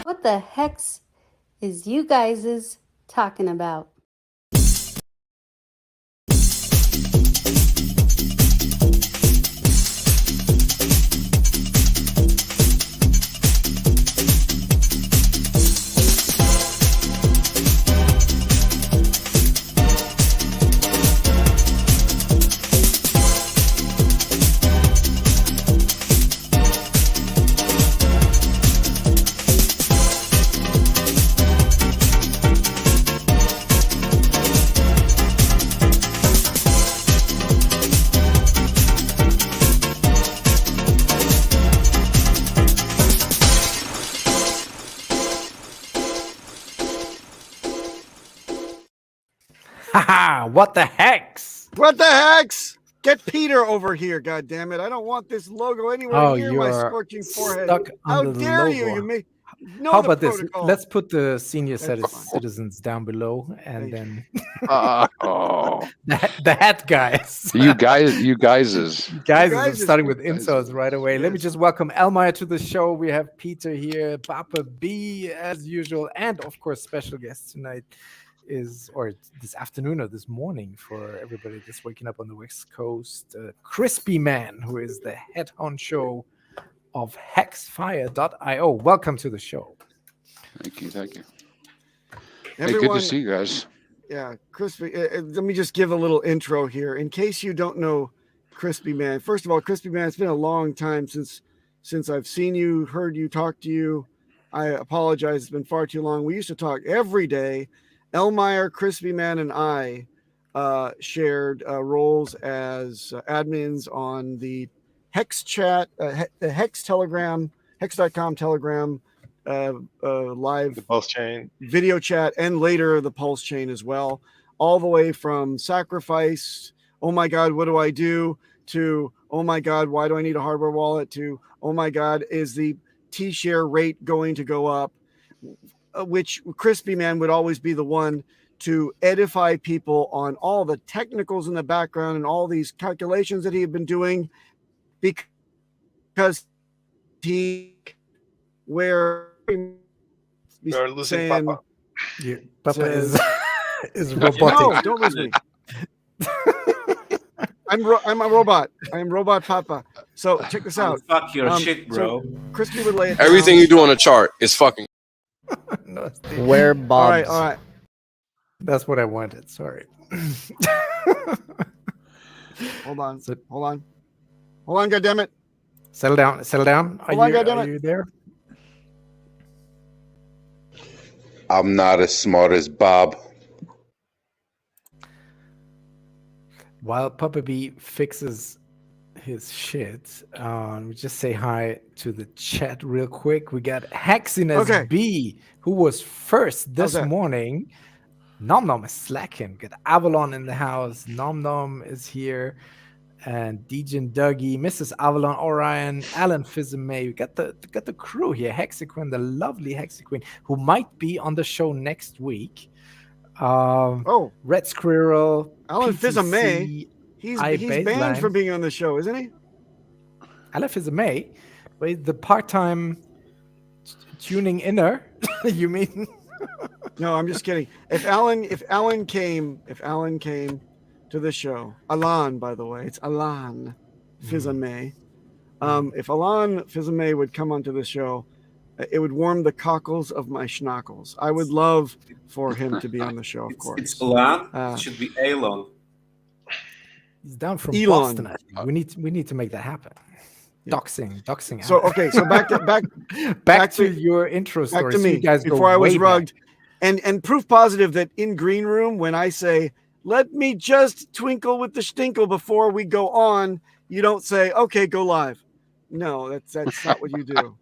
What the hex is you guys talking about? Haha, what the hex? What the hex? Get Peter over here, God damn it! I don't want this logo anywhere near my scorching forehead. How dare you? You may know How the about protocol. this? Let's put the senior citizens down below, and then the hat guys. You guys are starting with insults right away. Yes. Let me just welcome Elmire to the show. We have Peter here, Papa B as usual, and of course special guest tonight or this afternoon or this morning for everybody that's waking up on the West Coast, ChrispyMan, who is the head honcho of hexfire.io. Welcome to the show. Thank you. Everyone, hey, good to see you guys. Yeah, Crispy. Let me just give a little intro here in case you don't know ChrispyMan. First of all, ChrispyMan, it's been a long time since I've seen you, heard you, talked to you. I apologize. It's been far too long. We used to talk every day. Elmire, ChrispyMan, and I shared roles as admins on the Hex chat, the Hex Telegram, Hex.com Telegram, live the Pulse chain, video chat, and later the Pulse chain as well. All the way from sacrifice, oh my God, what do I do? To, oh my God, why do I need a hardware wallet? To, oh my God, is the T-share rate going to go up? Which ChrispyMan would always be the one to edify people on all the technicals in the background and all these calculations that he had been doing, because we're losing saying, Papa. Yeah, Papa is robotic. No, don't lose me. I'm a robot. I am robot Papa. So check this out. Fuck your shit, bro. So Crispy would lay it Everything down. you do on a chart is fucking. No, Where All Bob's? right. that's what I wanted. Sorry. Hold on. So- Hold on. Hold on, goddammit. Settle down. Settle down. Hold on, Are goddammit. you there? I'm not as smart as Bob. While Papa B fixes his shit, we just say hi to the chat real quick. We got Hexicans Okay. B, who was first this How's that? morning. Nom Nom is slacking. Got Avalon in the house. Nom Nom is here. And DJ Dougie, Mrs. Avalon, Orion, Alan Fizame. We got the crew here. Hexicon, the lovely Hexicon, who might be on the show next week. Oh, Red Squirrel, Alan PTC, Fizame. He's iBaseline. banned from being on the show, isn't he? Alan Fizame, wait, the part-time tuning inner. You mean? No, I'm just kidding. If Alan came to the show, Alan, by the way, it's Alan Fizame. If Alan Fizame would come onto the show, it would warm the cockles of my schnockles. I would love for him to be on the show, of course. It's Elon. Uh, It should be Elon. He's down from Elon. Boston. I think. We need to make that happen. Yeah. Doxing. So okay, so back back to your intro back story. to So me you guys go before I was way back. rugged, and proof positive that in green room when I say let me just twinkle with the stinkle before we go on, you don't say okay, go live. No, that's not what you do.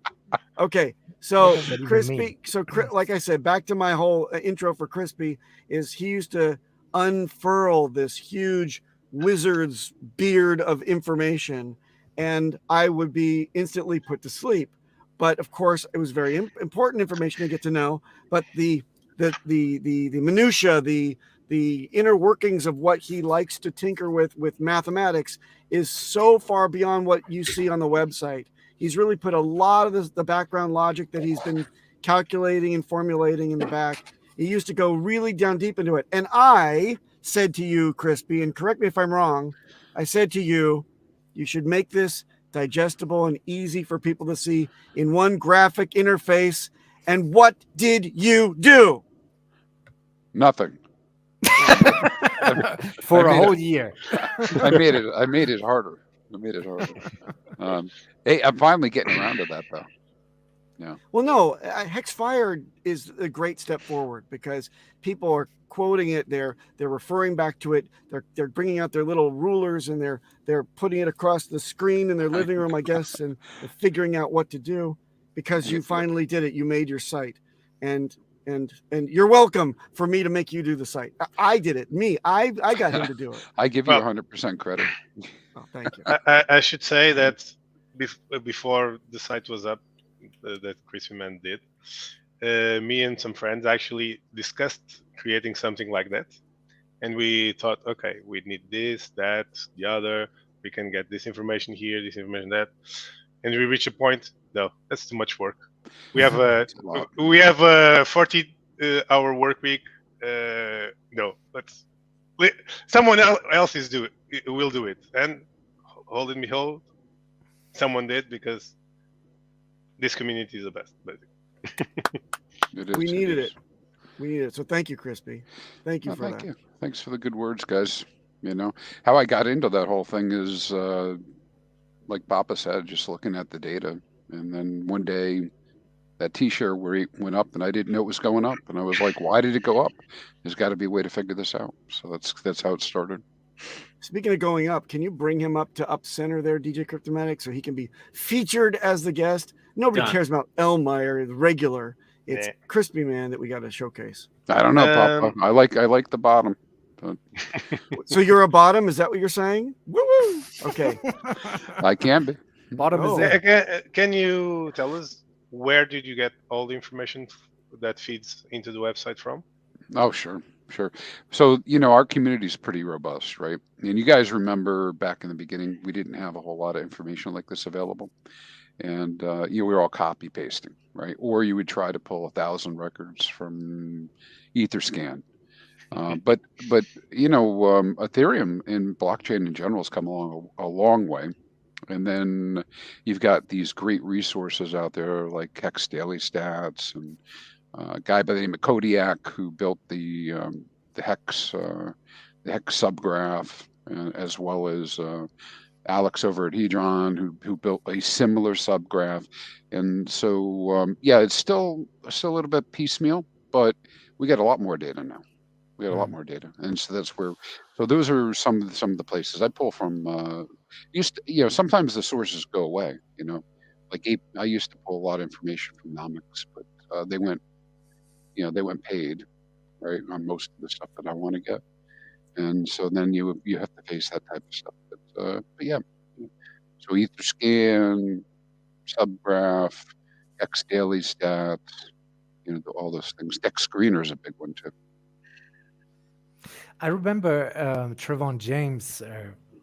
Okay, so What does that even Crispy. mean? So like I said, back to my whole intro for Crispy is he used to unfurl this huge wizard's beard of information, and I would be instantly put to sleep. But of course, it was very important information to get to know. But the minutia, the inner workings of what he likes to tinker with mathematics is so far beyond what you see on the website. He's really put a lot of the background logic that he's been calculating and formulating in the back. He used to go really down deep into it. And I said to you, Crispy, and correct me if I'm wrong, I said to you, you should make this digestible and easy for people to see in one graphic interface. And what did you do? Nothing. For I a made whole it. year. I made it harder. Hey, I'm finally getting around to that though. Well, no, Hexfire is a great step forward because people are quoting it. They're referring back to it. They're bringing out their little rulers and they're putting it across the screen in their living room, I guess, and they're figuring out what to do because you finally did it. You made your site, and you're welcome for me to make you do the site. I did it. I got him to do it. I give you Well- 100% credit. Oh, thank you. I should say that before the site was up, that ChrispyMan did, me and some friends actually discussed creating something like that, and we thought, okay, we need this, that, the other. We can get this information here, this information that, and we reached a point. No, that's too much work. We have a 40-hour work week. No, someone else will do it, and hold it, behold, someone did because this community is the best. It is, We needed is. it. We needed it. So thank you, Crispy. Thank you Oh, for thank that. you. Thanks for the good words, guys. You know how I got into that whole thing is like Papa said, just looking at the data, and then one day that T-shirt went up, and I didn't know it was going up, and I was like, "Why did it go up? There's got to be a way to figure this out." So that's how it started. Speaking of going up, can you bring him up to up center there, DJ Cryptomatic, so he can be featured as the guest? Nobody Done. cares about Elmeyer, the regular. It's Yeah. Crispy Man that we got to showcase. I don't know, Papa. I like the bottom. So you're a bottom? Is that what you're saying? Woo woo. Okay. I can be. Bottom Oh. is it. Can you tell us where did you get all the information that feeds into the website from? Oh, sure. So, our community is pretty robust, right? And you guys remember back in the beginning, we didn't have a whole lot of information like this available. And, we were all copy pasting, right? Or you would try to pull 1,000 records from Etherscan. But Ethereum and blockchain in general has come along a long way. And then you've got these great resources out there like Hex Daily Stats and a guy by the name of Kodiak who built the Hex subgraph, as well as Alex over at Hedron who built a similar subgraph. And so it's still a little bit piecemeal, but we got a lot more data now. We got a lot more data, and so that's where. So those are some of the places I pull from. Sometimes the sources go away. Like I used to pull a lot of information from Nomics, but they went paid, right, on most of the stuff that I want to get, and so then you have to face that type of stuff. But yeah, so Etherscan, Subgraph, X Daily Stats, all those things. Dex Screener is a big one too. I remember Trevon James,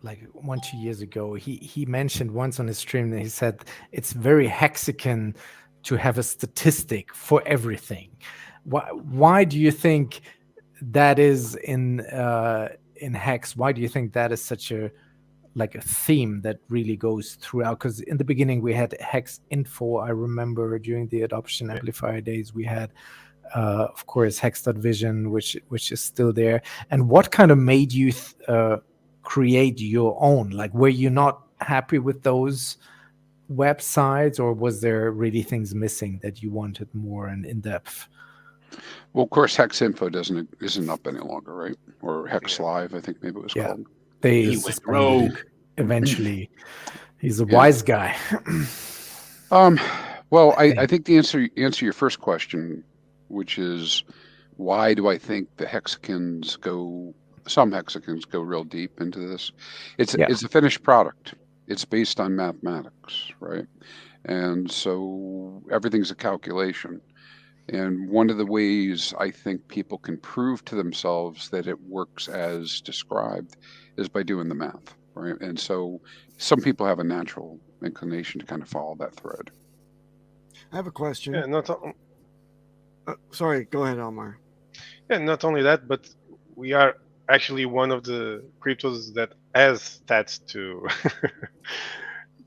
like 1-2 years ago, he mentioned once on his stream that he said it's very Hexican to have a statistic for everything. Why do you think that is in Hex? Why do you think that is such a theme that really goes throughout? Because in the beginning we had Hex Info. I remember during the adoption amplifier days we had of course Hex.vision, which is still there. And what kind of made you create your own? Like, were you not happy with those websites, or was there really things missing that you wanted more and in depth? Well, of course, Hex Info isn't up any longer, right? Or Hex Live, I think maybe it was called. They went rogue eventually. He's a wise guy. Well, I think the answer your first question, which is why do I think some Hexicans go real deep into this? It's a finished product. It's based on mathematics, right? And so everything's a calculation. And one of the ways I think people can prove to themselves that it works as described is by doing the math, right? And so some people have a natural inclination to kind of follow that thread. I have a question. Yeah, sorry, go ahead, Elmar. Yeah, not only that, but we are actually one of the cryptos that has stats to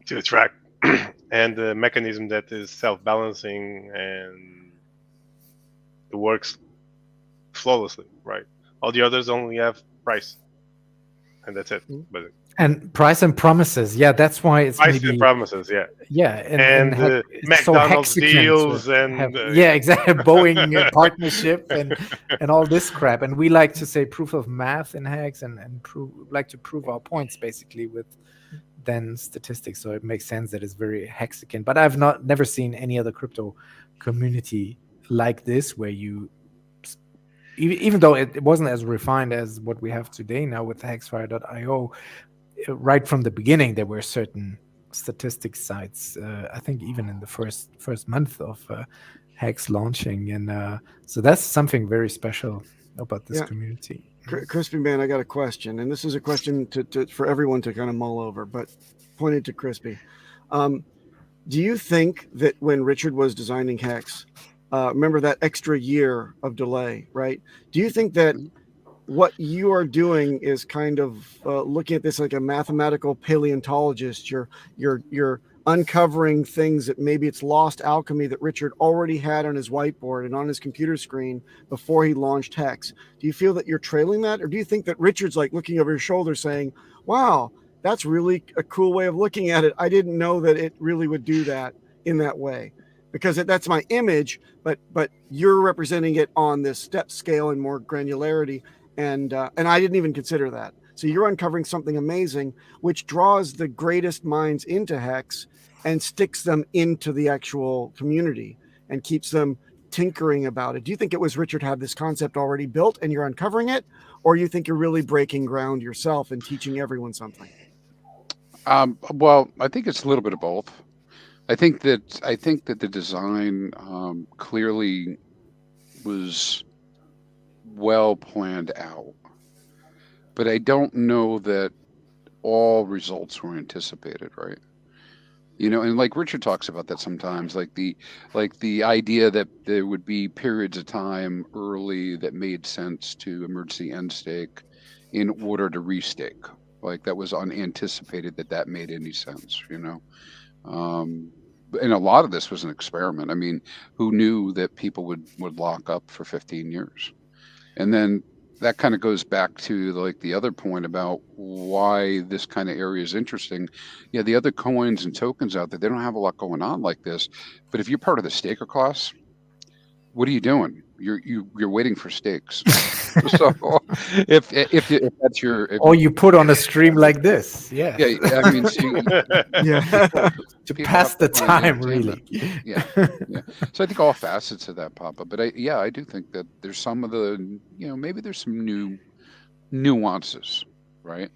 to track and the mechanism that is self-balancing and it works flawlessly, right? All the others only have price, and that's it. But and price and promises, that's why it's price and promises, and McDonald's deals and exactly, Boeing partnership and all this crap. And we like to say proof of math in Hex and like to prove our points basically with then statistics. So it makes sense that it's very Hexican. But I've never seen any other crypto community like this, where you, even though it wasn't as refined as what we have today now with hexfire.io, right from the beginning there were certain statistics sites, I think even in the first month of Hex launching, and so that's something very special about this community. ChrispyMan, I got a question, and this is a question for everyone to kind of mull over, but pointed to Crispy. Do you think that when Richard was designing Hex, remember that extra year of delay, right? Do you think that what you are doing is kind of looking at this like a mathematical paleontologist? You're uncovering things that maybe it's lost alchemy that Richard already had on his whiteboard and on his computer screen before he launched Hex. Do you feel that you're trailing that, or do you think that Richard's like looking over your shoulder saying, wow, that's really a cool way of looking at it. I didn't know that it really would do that in that way, because that's my image, but you're representing it on this step scale and more granularity. And I didn't even consider that. So you're uncovering something amazing, which draws the greatest minds into Hex and sticks them into the actual community and keeps them tinkering about it. Do you think it was Richard had this concept already built and you're uncovering it, or you think you're really breaking ground yourself and teaching everyone something? Well, I think it's a little bit of both. I think that the design clearly was well planned out, but I don't know that all results were anticipated, right? You know, and like Richard talks about that sometimes, like the idea that there would be periods of time early that made sense to emergency end stake in order to restake. Like that was unanticipated that made any sense, you know. And a lot of this was an experiment. I mean, who knew that people would lock up for 15 years? And then that kind of goes back to like the other point about why this kind of area is interesting. Yeah, the other coins and tokens out there, they don't have a lot going on like this. But if you're part of the staker class, what are you doing? You're waiting for stakes. So if that's your or you put on a stream like this, yeah, I mean, to pass the time, really. Yeah. So I think all facets of that pop up, but I do think that there's some of the, you know, maybe there's some new nuances, right?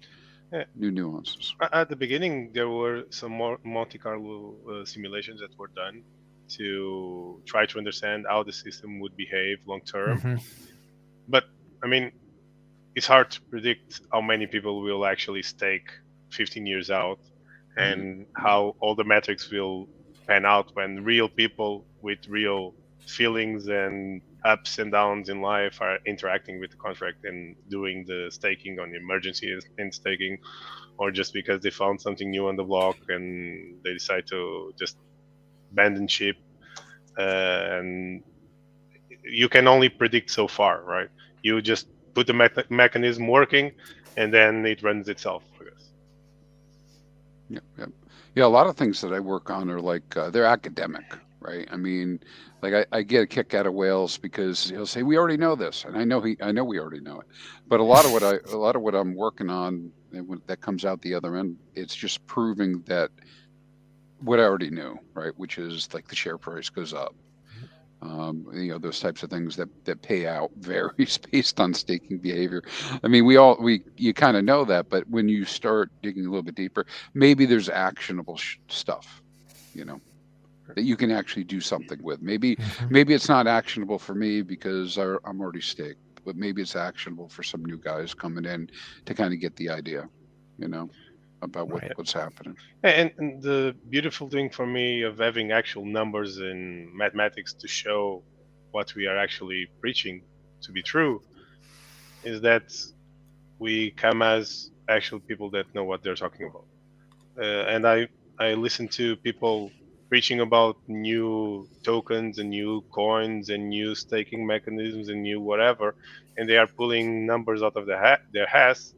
Yeah. New nuances. At the beginning, there were some more Monte Carlo simulations that were done to try to understand how the system would behave long term. But I mean, it's hard to predict how many people will actually stake 15 years out and how all the metrics will pan out when real people with real feelings and ups and downs in life are interacting with the contract and doing the staking on emergency and staking, or just because they found something new on the block and they decide to just abandon ship. And you can only predict so far, right? You just put the mechanism working, and then it runs itself, I guess. Yeah. A lot of things that I work on are like they're academic, right? I mean, like I get a kick out of Wales because he'll say we already know this, and I know we already know it. But a lot of what I'm working on that comes out the other end, it's just proving that what I already knew, right? Which is like the share price goes up. You know, those types of things that pay out varies based on staking behavior. I mean, you kind of know that, but when you start digging a little bit deeper, maybe there's actionable stuff, you know, that you can actually do something with. Maybe it's not actionable for me because I'm already staked, but maybe it's actionable for some new guys coming in to kind of get the idea, you know, about what's happening. And the beautiful thing for me of having actual numbers and mathematics to show what we are actually preaching to be true is that we come as actual people that know what they're talking about. And I listen to people preaching about new tokens and new coins and new staking mechanisms and new whatever, and they are pulling numbers out of their hats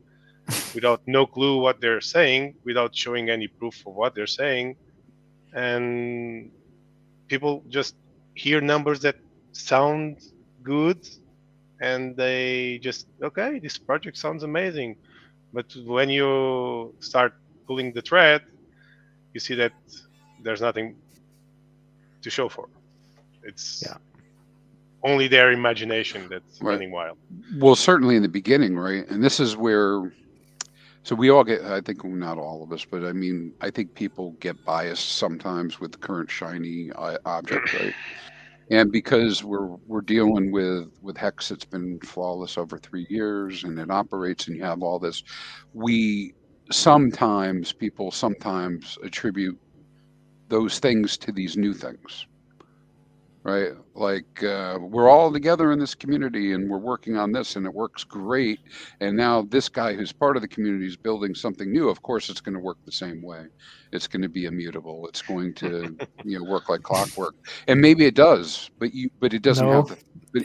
without no clue what they're saying, without showing any proof of what they're saying. And people just hear numbers that sound good and they just, okay, this project sounds amazing. But when you start pulling the thread, you see that there's nothing to show for. It's only their imagination that's running wild. Well, certainly in the beginning, right? And this is where, so we all get, I think not all of us, but I mean, I think people get biased sometimes with the current shiny object, right? And because we're dealing with Hex, it's been flawless over 3 years and it operates and you have all this, people sometimes attribute those things to these new things, right? Like we're all together in this community and we're working on this and it works great. And now this guy who's part of the community is building something new. Of course, it's going to work the same way. It's going to be immutable. It's going to work like clockwork. And maybe it does, but it doesn't have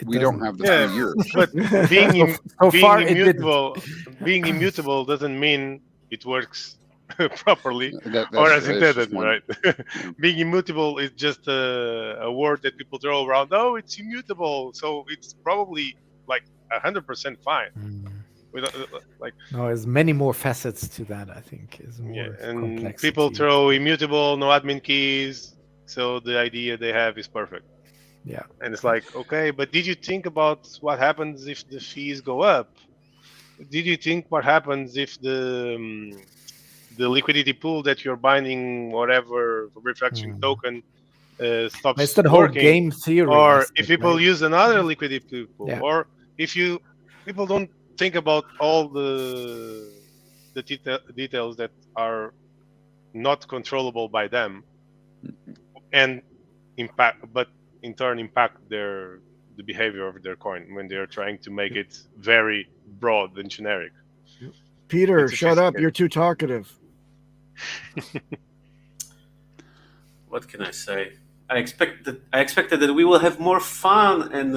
we don't have the 3 years. But being immutable doesn't mean it works properly or as intended, right? Being immutable is just a word that people throw around. Oh, it's immutable, so it's probably like 100% fine. No, there's many more facets to that. I think is more and complexity. People throw immutable, no admin keys, so the idea they have is perfect. Yeah, and it's like, okay, but did you think about what happens if the fees go up? Did you think what happens if the liquidity pool that you're binding whatever reflection token stops it's that working, whole game theory, or if people use another liquidity pool, or if people don't think about all the details that are not controllable by them, and but in turn impact the behavior of their coin when they're trying to make it very broad and generic. Peter, It's shut up. sophisticated. You're too talkative. What can I say? I expected that we will have more fun and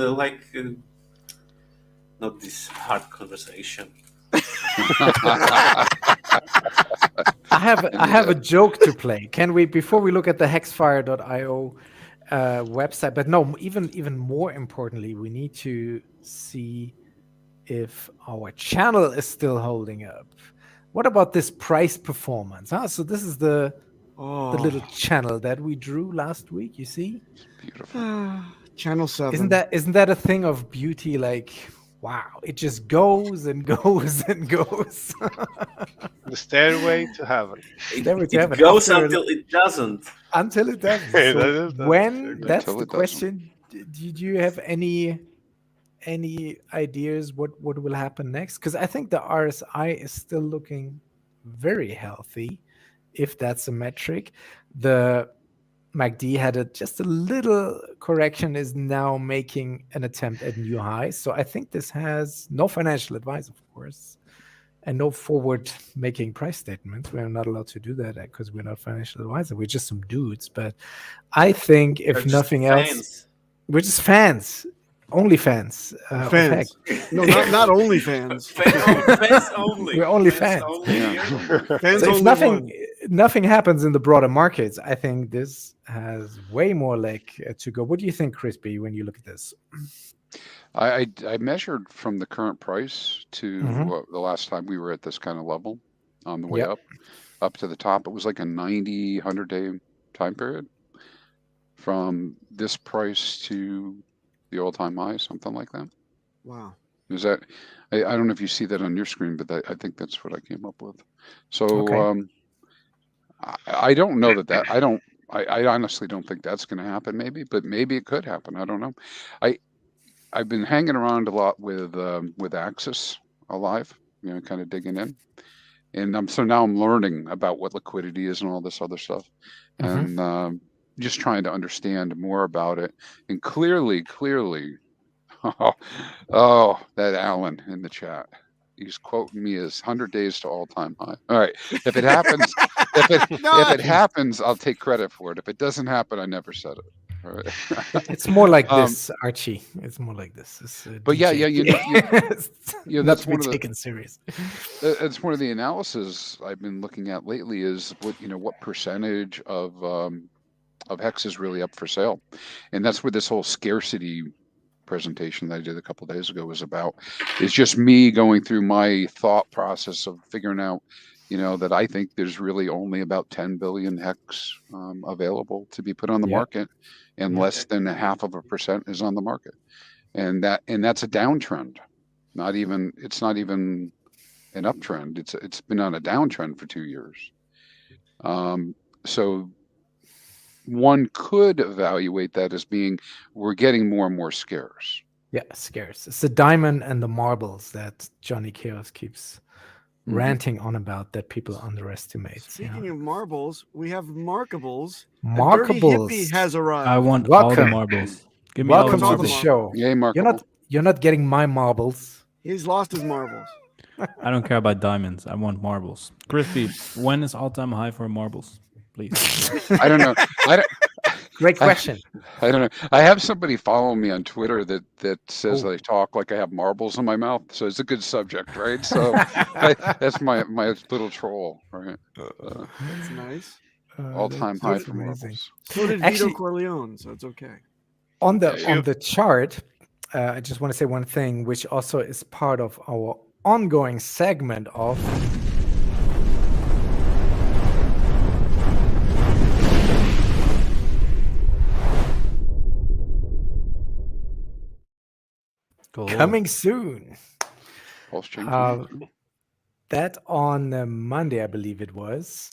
not this hard conversation. I have a joke to play. Can we, before we look at the hexfire.io website, but no, even more importantly, we need to see if our channel is still holding up. What about this price performance? So this is the little channel that we drew last week. You see, Beautiful. Channel 7. Isn't that a thing of beauty? Like, wow, it just goes and goes and goes. The stairway to heaven. It goes until it doesn't. Until it doesn't. Hey, So that's Until the it question. Did you have any ideas what will happen next? Because I think the RSI is still looking very healthy, if that's a metric. The MACD had just a little correction, is now making an attempt at new highs. So I think this has no financial advice, of course, and no forward-making price statements. We're not allowed to do that because we're not financial advisors. We're just some dudes. But I think if nothing else, we're just fans. Only fans. Fans. No, not only fans. Fans only. We're only fans. Fans So only if nothing happens in the broader markets, I think this has way more leg to go. What do you think, Crispy, when you look at this? I measured from the current price to the last time we were at this kind of level on the way up to the top. It was like a 90, 100-day time period from this price to the all-time high, something like that. Wow. Is that? I don't know if you see that on your screen, but I think that's what I came up with. So I don't know that I honestly don't think that's going to happen. But maybe it could happen. I don't know. I've been hanging around a lot with Axis Alive, kind of digging in, and so now I'm learning about what liquidity is and all this other stuff, and just trying to understand more about it. And clearly, oh, that Alan in the chat, he's quoting me as 100 days to all-time high. All right, if it happens, if it happens, I'll take credit for it. If it doesn't happen, I never said it. All right. It's more like this, Archie. It's more like this. But DJ. That's one taken serious. That's one of the analysis I've been looking at lately. Is what percentage of Hex is really up for sale, and that's where this whole scarcity presentation that I did a couple of days ago was about. It's just me going through my thought process of figuring out, that I think there's really only about 10 billion Hex available to be put on the market, and less than 0.5% is on the market, and that's a downtrend. It's not even an uptrend. It's been on a downtrend for 2 years. So one could evaluate that as being we're getting more and more scarce. Yeah, scarce. It's the diamond and the marbles that Johnny Chaos keeps ranting on about that people underestimate. Speaking of marbles, we have markables. Markables. Dirty Hippie has arrived. I want all the marbles. Give me Welcome all to the the marbles. show. Yay, Markable. You're not getting my marbles. He's lost his marbles. I don't care about diamonds. I want marbles. Crispy, when is all-time high for marbles? Please. I don't know. Great question. I don't know. I have somebody follow me on Twitter that says I talk like I have marbles in my mouth. So it's a good subject, right? So that's my little troll, right? That's nice. All-time high for marbles. So did Vito Corleone, so it's okay. On the chart, I just want to say one thing, which also is part of our ongoing segment of coming soon. That on Monday, I believe it was,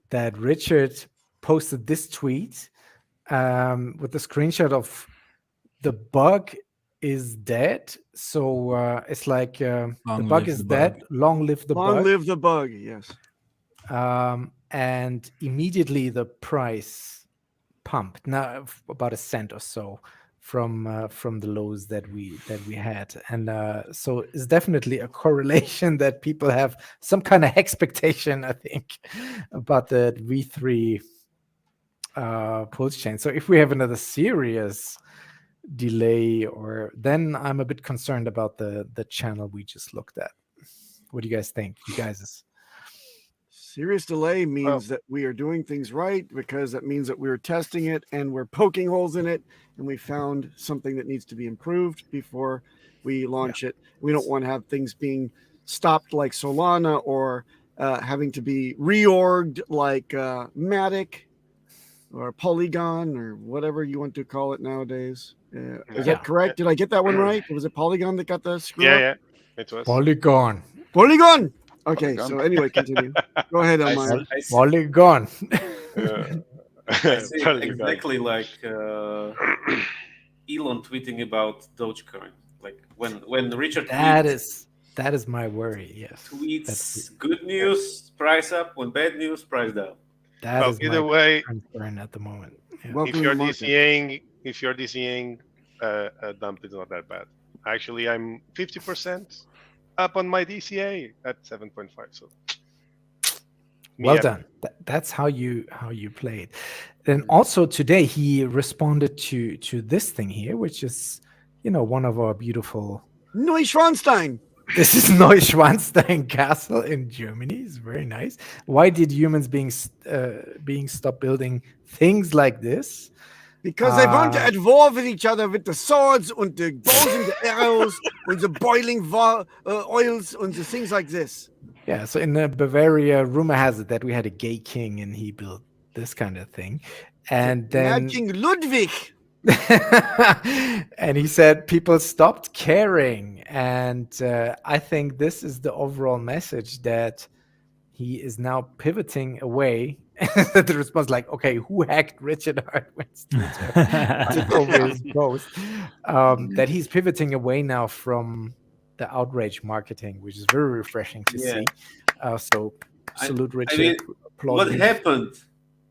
that Richard posted this tweet with the screenshot of the bug is dead. So it's like the bug is dead. Long live the bug. Long live the bug, yes. and immediately the price pumped now about a cent or so from the lows that we had, and so it's definitely a correlation that people have some kind of expectation, I think, about the V3 pulse chain. So if we have another serious delay, or then I'm a bit concerned about the channel we just looked at. What do you guys think? You guys, serious delay means that we are doing things right, because that means that we're testing it and we're poking holes in it, and we found something that needs to be improved before we launch it. We don't want to have things being stopped like Solana, or having to be reorged like Matic or Polygon, or whatever you want to call it nowadays. Is that correct? Did I get that one right? Was it Polygon that got the screw up? Yeah, it was. Polygon. Okay, so anyway, continue. Go ahead, Elmire. Polygon. I see it exactly like Elon tweeting about Dogecoin. Like when Richard that is my worry. Yes. Tweets good news, price up. When bad news, price down. That is either way, concern at the moment. Yeah. If you're DCing, a dump is not that bad. Actually, I'm 50% up on my DCA at 7.5. So well done. That's how you played. And also today he responded to this thing here, which is, one of our beautiful Neuschwanstein. This is Neuschwanstein Castle in Germany. It's very nice. Why did humans being stopped building things like this? Because they want to at war with each other with the swords and the bows and the arrows and the boiling oils and the things like this. Yeah, so in Bavaria, rumor has it that we had a gay king and he built this kind of thing. And then King Ludwig. and he said people stopped caring. And I think this is the overall message, that he is now pivoting away. The response, like, okay, who hacked Richard Hartwig's Twitter over his post? That he's pivoting away now from the outrage marketing, which is very refreshing to see. So salute Richard. What happened?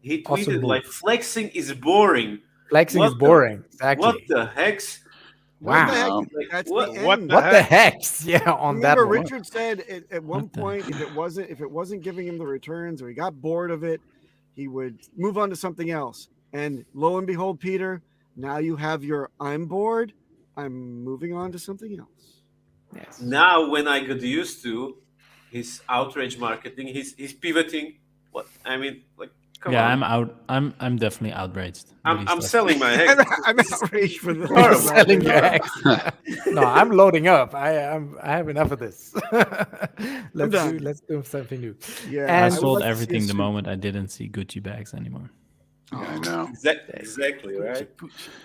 He tweeted like, flexing is boring. Flexing is boring. Exactly. What the hex? Wow. What the hex? Yeah, on that one. Richard said at one point, if it wasn't giving him the returns, or he got bored of it, he would move on to something else. And lo and behold, Peter, now you have your I'm bored, I'm moving on to something else. Yes. Now when I got used to his outrage marketing, he's pivoting. What I mean, like, come on. I'm definitely outraged. I'm selling my hex. I'm outraged for the selling your hex. No, I'm loading up. I have enough of this. Let's do something new. Yeah, and I sold everything the moment I didn't see Gucci bags anymore. Yeah, I know. Exactly right.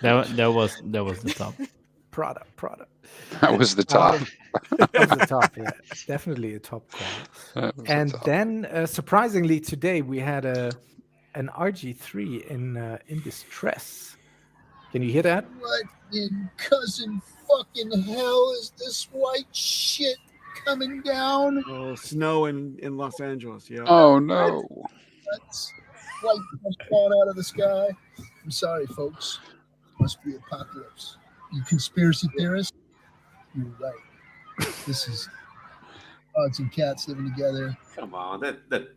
That was the top. Prada. That was the top. That was the top, yeah. Definitely a top call. And then, surprisingly, today we had an RG3 in distress. Can you hear that? What in cousin fucking hell is this white shit coming down? Oh, snow in Los Angeles, yeah. Oh, no. That's white falling out of the sky. I'm sorry, folks. Must be apocalypse. You conspiracy theorists? You're right. This is dogs and cats living together. Come on, that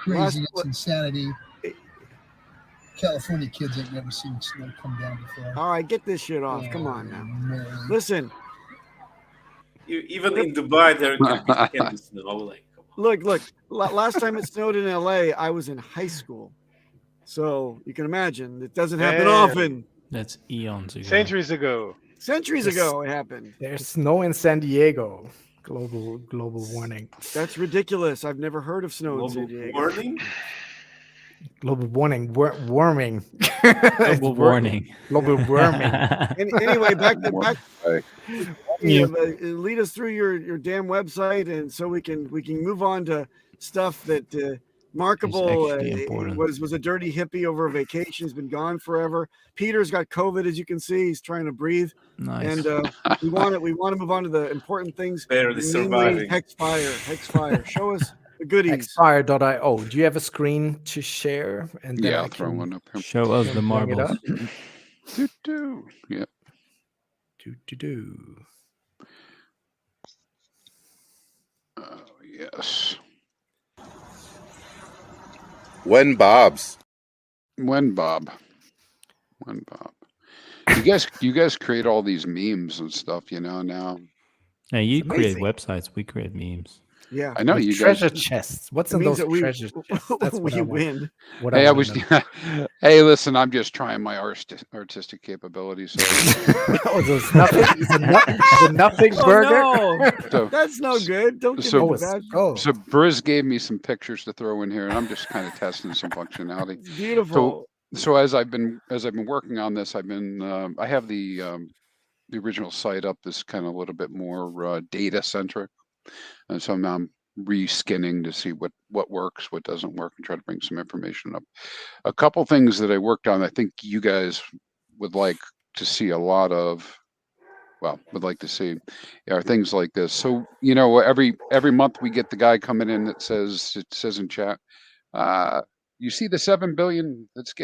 craziness, insanity. California kids ain't never seen snow come down before. All right, get this shit off. Come on now. Man. Listen. Even in Dubai, there can be snow. Like, look. Last time it snowed in LA, I was in high school. So you can imagine it doesn't happen often. That's eons ago. Centuries ago it happened. There's snow in San Diego. Global warning. That's ridiculous. I've never heard of snow in San Diego. Warning? Global warning. Warming. Global warning. Global warming. Anyway, back. Lead us through your damn website, and so we can move on to stuff that Markable was a dirty hippie over a vacation. He's been gone forever. Peter's got COVID, as you can see. He's trying to breathe. Nice. And we want to move on to the important things. Barely surviving. Hex fire. Show us The goodies. Expire.io. Do you have a screen to share? And then Yeah, I I'll throw can one up here. Show us the bring it marbles. up. Yeah. Do. Oh, yes. When Bob's. When Bob. You guys create all these memes and stuff, now. Yeah, you It's create amazing. websites. We create memes. Yeah. I know With you guys. treasure chests. What's It in means those that we treasure chests? That's what we I want. win. What Hey, I I want was. to know. Hey, listen, I'm just trying my artistic capabilities. So, Oh, there's nothing. The nothing burger. so, That's no good. Don't give so- me Oh, the it's, bad. oh. so Briz gave me some pictures to throw in here, and I'm just kind of testing some functionality. It's beautiful. So as I've been working on this, I've been I have the original site up that's kind of a little bit more data centric, and so now I'm reskinning to see what works, what doesn't work, and try to bring some information up. A couple things that I worked on, I think you guys would like to see a lot of. Well, would like to see are things like this. So every month we get the guy coming in that says in chat. You see the 7 billion that's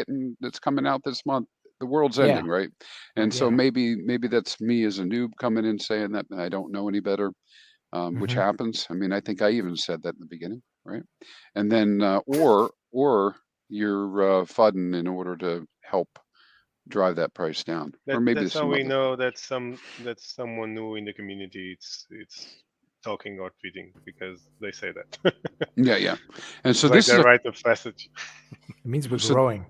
coming out this month. The world's Yeah. ending, right? And so Yeah. maybe that's me as a noob coming in saying that and I don't know any better, which Mhm. happens. I mean, I think I even said that in the beginning, right? And then or you're fudding in order to help drive that price down, or maybe That's how some we other. know that someone new in the community it's talking or tweeting because they say that. Yeah. And so Like this they is write a message. It means we're So growing.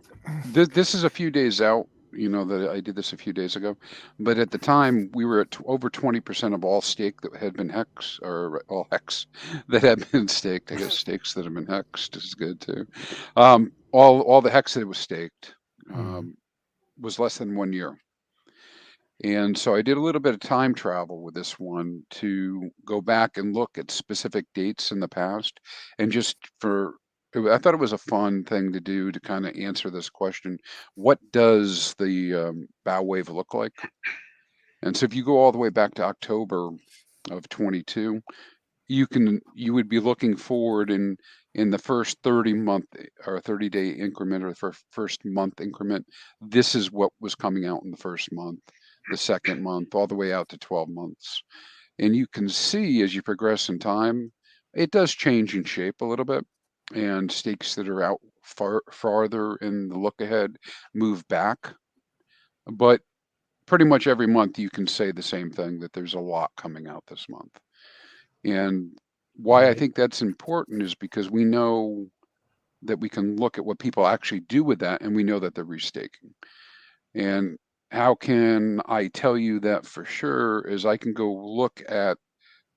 this is a few days out. That I did this a few days ago, but at the time we were at over 20% of all stake that had been hex, or all hex that had been staked. I guess stakes that have been hexed is good too. All the hex that was staked was less than 1 year. And so I did a little bit of time travel with this one to go back and look at specific dates in the past. And I thought it was a fun thing to do to kind of answer this question. What does the bow wave look like? And so if you go all the way back to October of 22, you would be looking forward in the first 30-month or 30-day increment, or the first month increment. This is what was coming out in the first month, the second month, all the way out to 12 months. And you can see as you progress in time, it does change in shape a little bit, and stakes that are out farther in the look ahead move back. But pretty much every month you can say the same thing, that there's a lot coming out this month. And why I think that's important is because we know that we can look at what people actually do with that, and we know that they're restaking. And how can I tell you that for sure is I can go look at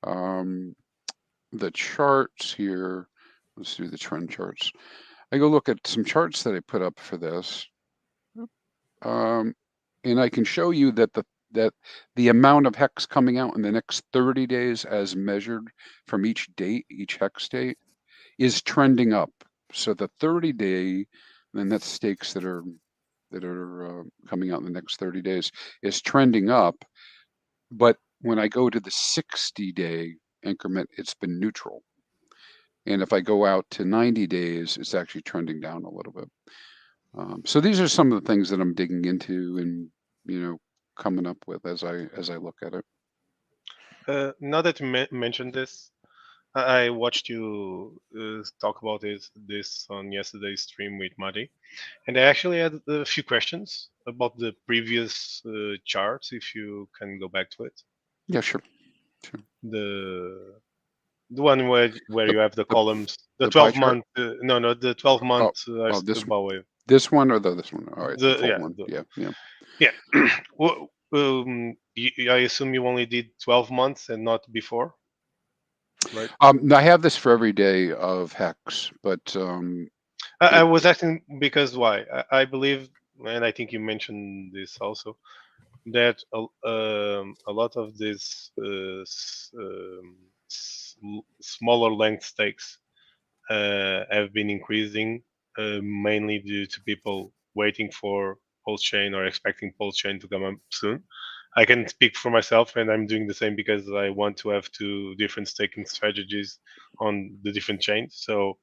the charts here. Let's do the trend charts. I go look at some charts that I put up for this. And I can show you that the amount of hex coming out in the next 30 days as measured from each date, each hex date, is trending up. So the 30-day, and that's stakes that are coming out in the next 30 days, is trending up. But when I go to the 60-day increment, it's been neutral. And if I go out to 90 days, it's actually trending down a little bit. So these are some of the things that I'm digging into and coming up with as I look at it. Now that you mentioned this, I watched you talk about this on yesterday's stream with Muddy, and I actually had a few questions about the previous charts. If you can go back to it. Yeah, sure. The one where you have the columns, the 12-month. No, the 12-month. This one or this one? All right, the full one. Yeah. Well, I assume you only did 12 months and not before, right? I have this for every day of hex, but I was asking because why? I believe, and I think you mentioned this also, that a lot of these smaller length stakes have been increasing, mainly due to people waiting for post chain or expecting post chain to come up soon. I can speak for myself, and I'm doing the same because I want to have 2 different staking strategies on the different chains. So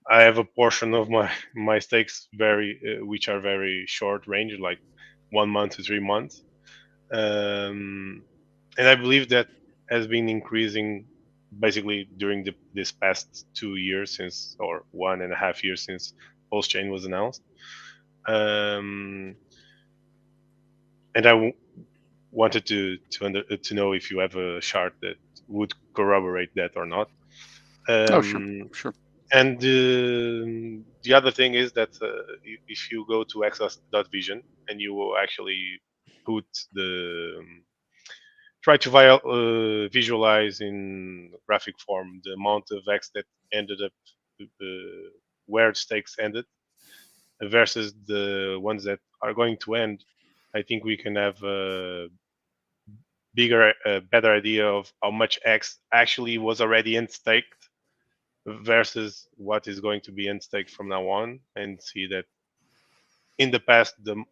I have a portion of my stakes which are very short range, like 1 month to 3 months, and I believe that has been increasing basically during this past 2 years or 1.5 years since Pulse Chain was announced. And I wanted to know if you have a chart that would corroborate that or not. Oh, sure. And the other thing is that if you go to Exos.vision and you will actually put try to visualize in graphic form the amount of X that ended up where stakes ended versus the ones that are going to end, I think we can have a better idea of how much X actually was already in staked versus what is going to be in stake from now on, and see that in the past the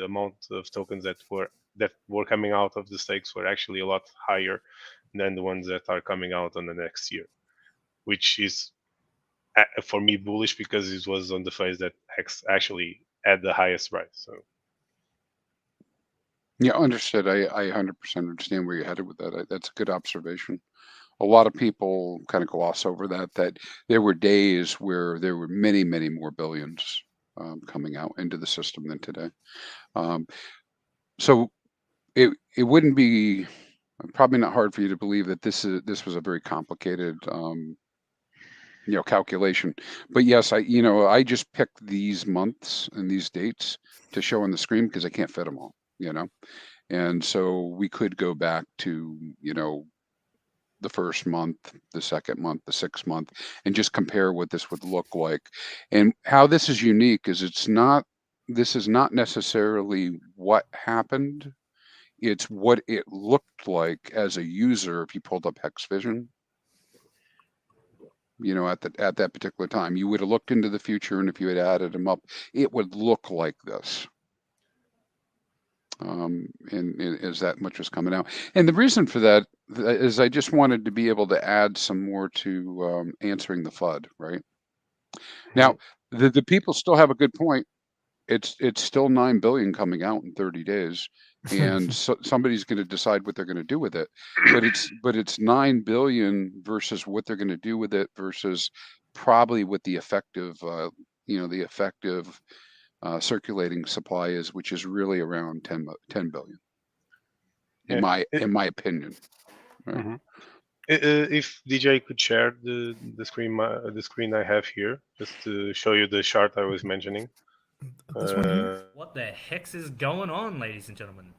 amount of tokens that were coming out of the stakes were actually a lot higher than the ones that are coming out on the next year, which is for me bullish because it was on the phase that X actually had the highest price. So Yeah, understood. I 100% understand where you're headed with that. That's a good observation. A lot of people kind of gloss over that there were days where there were many, many more billions coming out into the system than today. So it wouldn't be probably not hard for you to believe that this was a very complicated calculation. But yes, I just picked these months and these dates to show on the screen because I can't fit them all, and so we could go back to the first month, the second month, the 6th month, and just compare what this would look like. And how this is unique is this is not necessarily what happened. It's what it looked like as a user if you pulled up Hex Vision. At that particular time, you would have looked into the future, and if you had added them up, it would look like this. And as that much was coming out. And the reason for that is I just wanted to be able to add some more to answering the FUD, right? Now, the people still have a good point. It's still 9 billion coming out in 30 days, and so somebody's going to decide what they're going to do with it. But it's 9 billion versus what they're going to do with it versus probably what the effective circulating supply is, which is really around 10 billion, in my opinion. Right? If DJ could share the screen I have here, just to show you the chart I was mentioning. This one here? What the hex is going on, ladies and gentlemen?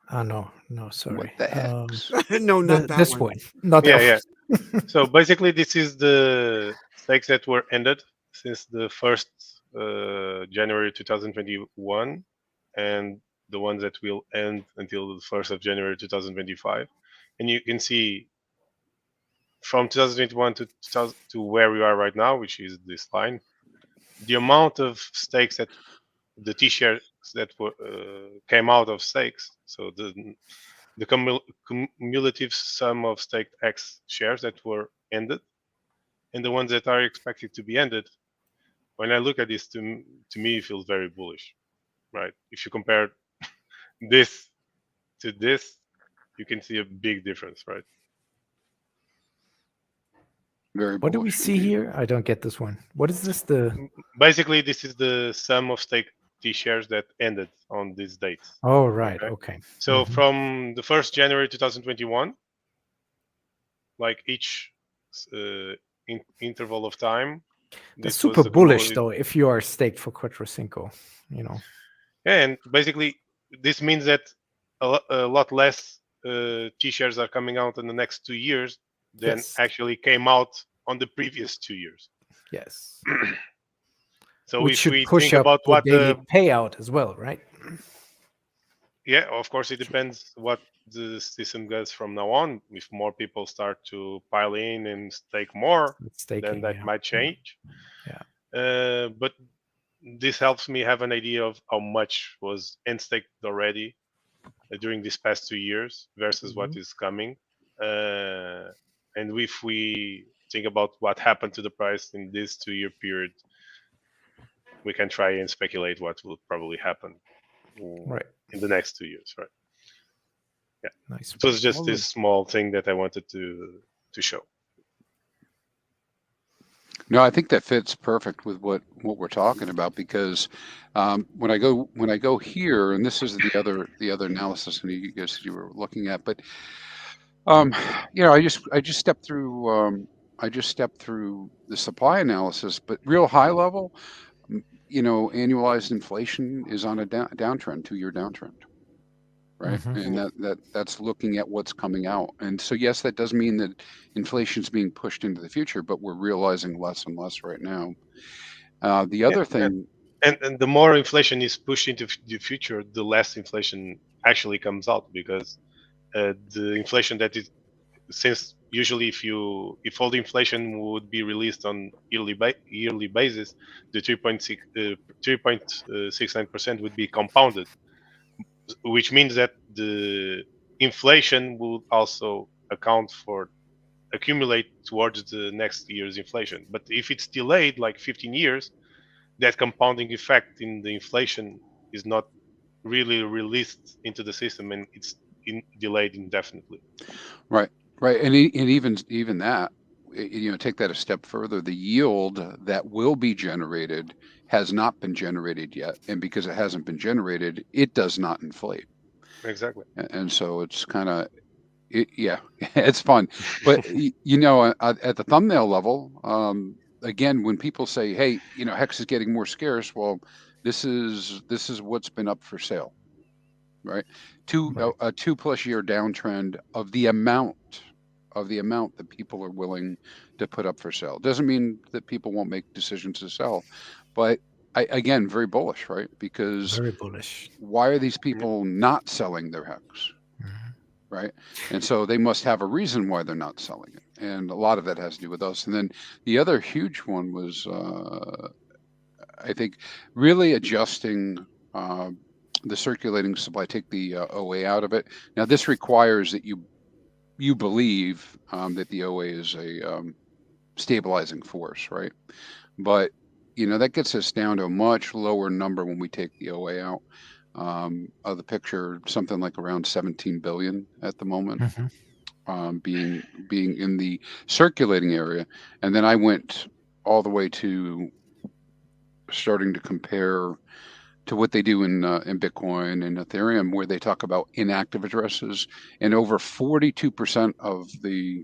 Oh no, sorry. What the heck? No, not that this one. Not that yeah. So basically, this is the stakes that were ended since the 1st January 2021, and the ones that will end until the 1st of January 2025. And you can see from 2021 to where we are right now, which is this line, the amount of stakes that the T-shares that were came out of stakes. So the cumulative sum of staked X shares that were ended, and the ones that are expected to be ended. When I look at this, to me, it feels very bullish, right? If you compare this to this, you can see a big difference, right? Very what do we see here? I don't get this one. What is this? Basically, this is the sum of staked T-shares that ended on these dates. Oh, right. Okay. So from the 1st January 2021, like each interval of time, that's super bullish, though, if you are staked for Quattrocinco, Yeah, and basically, this means that a lot less T-shares are coming out in the next 2 years than actually came out on the previous 2 years. Yes. So which if should we push think up about the what daily payout as well, right? Yeah, of course, it depends what the system does from now on. If more people start to pile in and stake more, then that might change. Yeah. But this helps me have an idea of how much was staked already during these past 2 years versus what is coming. And if we think about what happened to the price in this 2-year period, we can try and speculate what will probably happen Right. in the next 2 years, right? Yeah. Nice. So it's just this small thing that I wanted to show. No, I think that fits perfect with what we're talking about, because when I go here, and this is the other analysis, and you guys said you were looking at, but I just stepped through the supply analysis, but real high level, annualized inflation is on a downtrend, 2-year downtrend. Right. And that's looking at what's coming out. And so, yes, that does mean that inflation is being pushed into the future, but we're realizing less and less right now. The other thing. And the more inflation is pushed into the future, the less inflation actually comes out, because the inflation that is, since usually if all the inflation would be released on yearly basis, the 3.69% would be compounded, which means that the inflation will also accumulate towards the next year's inflation. But if it's delayed, like 15 years, that compounding effect in the inflation is not really released into the system, and it's delayed indefinitely. Right. And even that, take that a step further, the yield that will be generated has not been generated yet. And because it hasn't been generated, it does not inflate. Exactly. And so it's kind of, it's fun. But, at the thumbnail level, again, when people say, hey, HEX is getting more scarce, well, this is what's been up for sale, right? A 2+ year downtrend of the amount that people are willing to put up for sale. Doesn't mean that people won't make decisions to sell, but again, very bullish, right? Because very bullish. Why are these people not selling their HEX? Right? And so they must have a reason why they're not selling it. And a lot of that has to do with us. And then the other huge one was, I think, really adjusting the circulating supply, take the OA out of it. Now, this requires that you believe that the OA is a stabilizing force, right? But, that gets us down to a much lower number when we take the OA out of the picture, something like around 17 billion at the moment, being in the circulating area. And then I went all the way to starting to compare to what they do in Bitcoin and Ethereum, where they talk about inactive addresses, and over 42% of the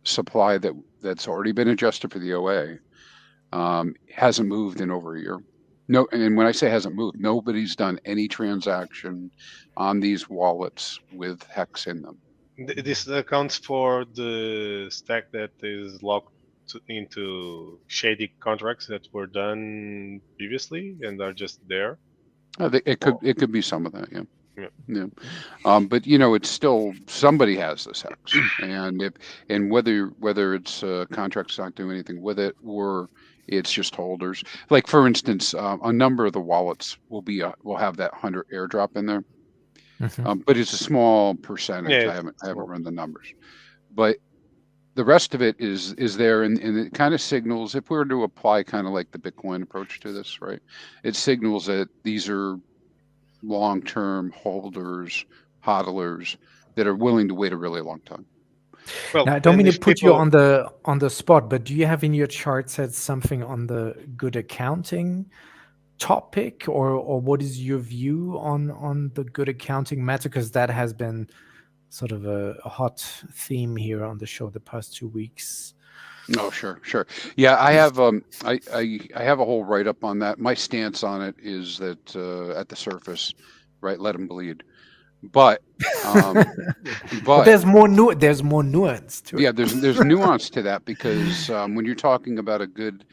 supply that's already been adjusted for the OA hasn't moved in over a year. No, and when I say hasn't moved, nobody's done any transaction on these wallets with HEX in them. This accounts for the stack that is locked into shady contracts that were done previously and are just there. It could be some of that, yeah. But it's still, somebody has this HEX, and whether it's contracts not doing anything with it, or it's just holders. Like, for instance, a number of the wallets will have that 100 airdrop in there, but it's a small percentage. Yeah, I haven't run the numbers, but the rest of it is there, and it kind of signals, if we were to apply kind of like the Bitcoin approach to this, right? It signals that these are long-term holders, hodlers that are willing to wait a really long time. Well, now, I don't mean to put you on the spot, but do you have in your chart set something on the good accounting topic, or what is your view on the good accounting matter? Because that has been sort of a hot theme here on the show the past 2 weeks. Oh, sure. Yeah, I have I have a whole write-up on that. My stance on it is that at the surface, right, let them bleed. But there's more nuance to it. Yeah, there's nuance to that, because when you're talking about a good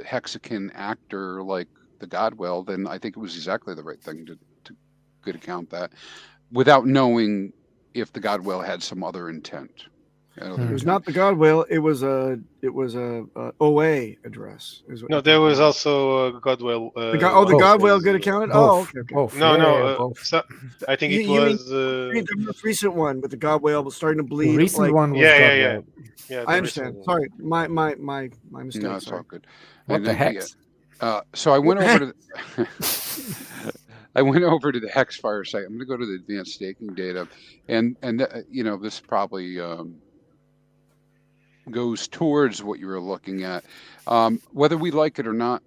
Hexican actor like the Godwell, then I think it was exactly the right thing to good account that, without knowing if the Godwell had some other intent. It was not the God Whale. It was a OA address. Is what No, you're there talking was about. also Godwell. The God Whale good accounted. Oh, okay. Both. No, Yeah, no. both. So, I think it You mean was. the most recent one with the God Whale was starting to The bleed. recent like, one was Yeah, God yeah, Whale. yeah. I understand. Sorry, my mistake. No, it's sorry. all good. What And the then, hex? so I went over to I went over to the Hex Fire site. I'm going to go to the advanced staking data, and this probably goes towards what you were looking at. Whether we like it or not,